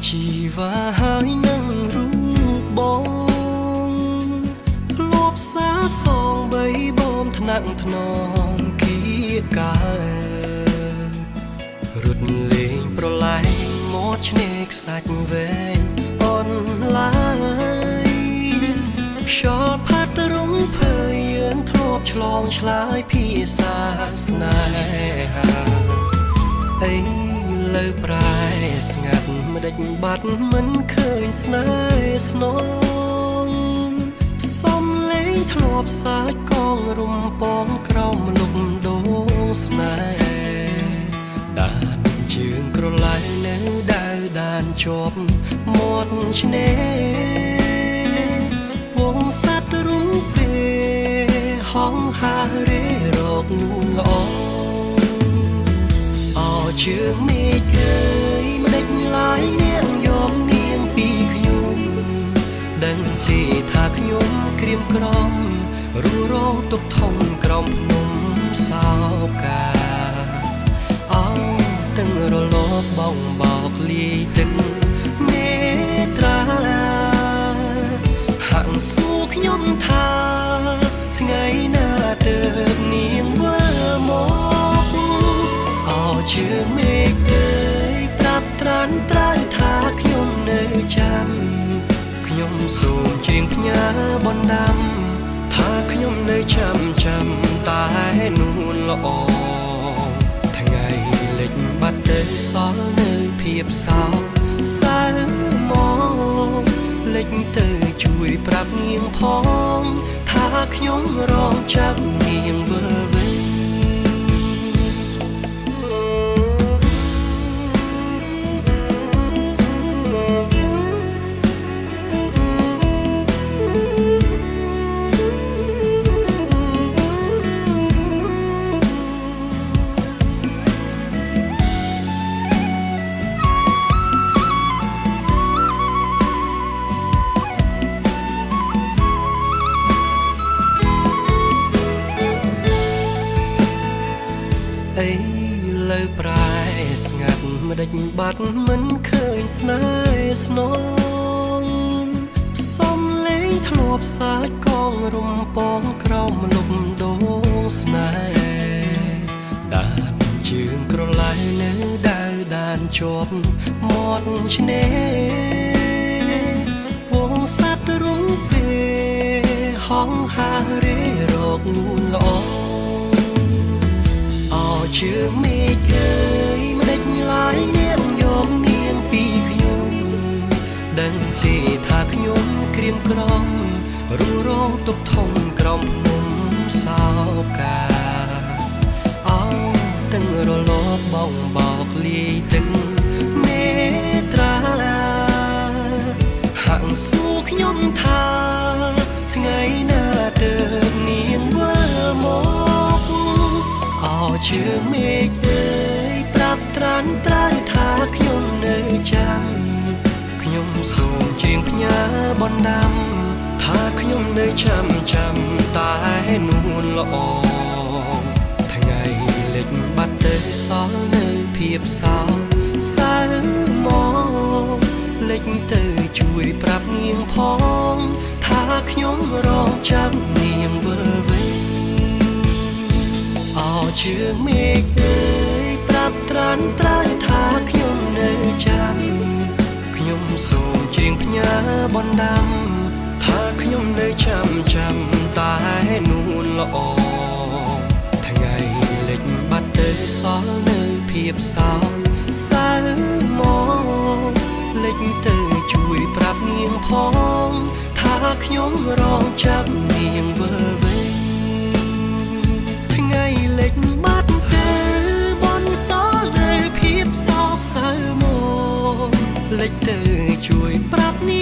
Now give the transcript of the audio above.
ชีวาหายนั่งรูปบองลบสาสองใบบอมถนังถนอมเกียกายรุดเลงประไลหมดชเนกสัจเวงอ่อนลายชอบพัดรุ้งเพยเยือนทรบฉลองฉลายพี่ศาสนาលើប្រែស្ងាត់មិនដេចបាត់មិនឃើញស្នេហ៍ស្នងសំលេងធ្លាប់សាច់កងរំពងក្រោមលំដូងស្នេហ៍ដានជើងក្រឡៃនៅដើរដានជាប់មាត់ឆ្នេរវងសត្វរុំទេហងហារេរកនួនល្អជើងមេឃអើយមិនដេចឡាយនាងយកនាងពីខ្ញុំដឹងទេថាខ្ញុំក្រៀមក្រំរួរងទុកធំក្រំភ្នំសោកាអោទាំងរលកបងបោកលាយទឹកមេត្រាហាក់សួរខ្ញុំថាថ្ងៃណាទៅនាងវិលមកជើងមេឃអើយប្រាប់ត្រានត្រើយថាខ្ញុំនៅចាំខ្ញុំសូមច្រៀងផ្ញើបណ្ដាំថាខ្ញុំនៅចាំតែនួនល្អថ្ងៃលិចបាត់ទៅសល់នៅភាពសោកសៅមកលិចទៅជួយប្រាប់នាងផងថាខ្ញុំរងចាំនាងវិលវិញលើប្រែស្ងាត់មិនដេចបាត់មិនឃើញស្នេហ៍ស្នងសំលេងធ្លាប់សាច់កងរំពងក្រោមលំដូងស្នេហ៍ដានជើងក្រឡៃនៅដើរដានជាប់មាត់ឆ្នេរវងសត្វរុំទេហងហារេរកនួនល្អជើងមេឃអើយមិនដេចឡាយនាងយកនាងពីខ្ញុំដឹងទេថាខ្ញុំក្រៀមក្រំរួរងទុកធំក្រំភ្នំសោកាអោទាំងរលកបងបោកលាយទឹកមេត្រាហាក់សួរខ្ញុំថាថ្ងៃណាទៅនាងវិលមកជើងមេឃអើយប្រាប់ត្រានត្រើយថាខ្ញុំនៅចាំខ្ញុំសូមច្រៀងផ្ញើបណ្ដាំថាខ្ញុំនៅចាំតែនួនល្អថ្ងៃលិចបាត់ទៅសល់នៅភាពសោកសៅមកលិចទៅជួយប្រាប់នាងផងថាខ្ញុំរងចាំនាងវិលវិញជើងមេឃអើយប្រាប់ត្រានត្រើយថាខ្ញុំនៅចាំខ្ញុំសូមច្រៀងផ្ញើបណ្ដាំថាខ្ញុំនៅចាំតែនួនល្អថ្ងៃលិចបាត់ទៅសល់នៅភាពសោកសៅមកលិចទៅជួយប្រាប់នាងផងថាខ្ញុំរងចាំនាងវិលវិញថ្ងៃលិចបាត់ទៅបនសល់នៅភាពសោកសៅមកលិចទៅជួយប្រាប់នា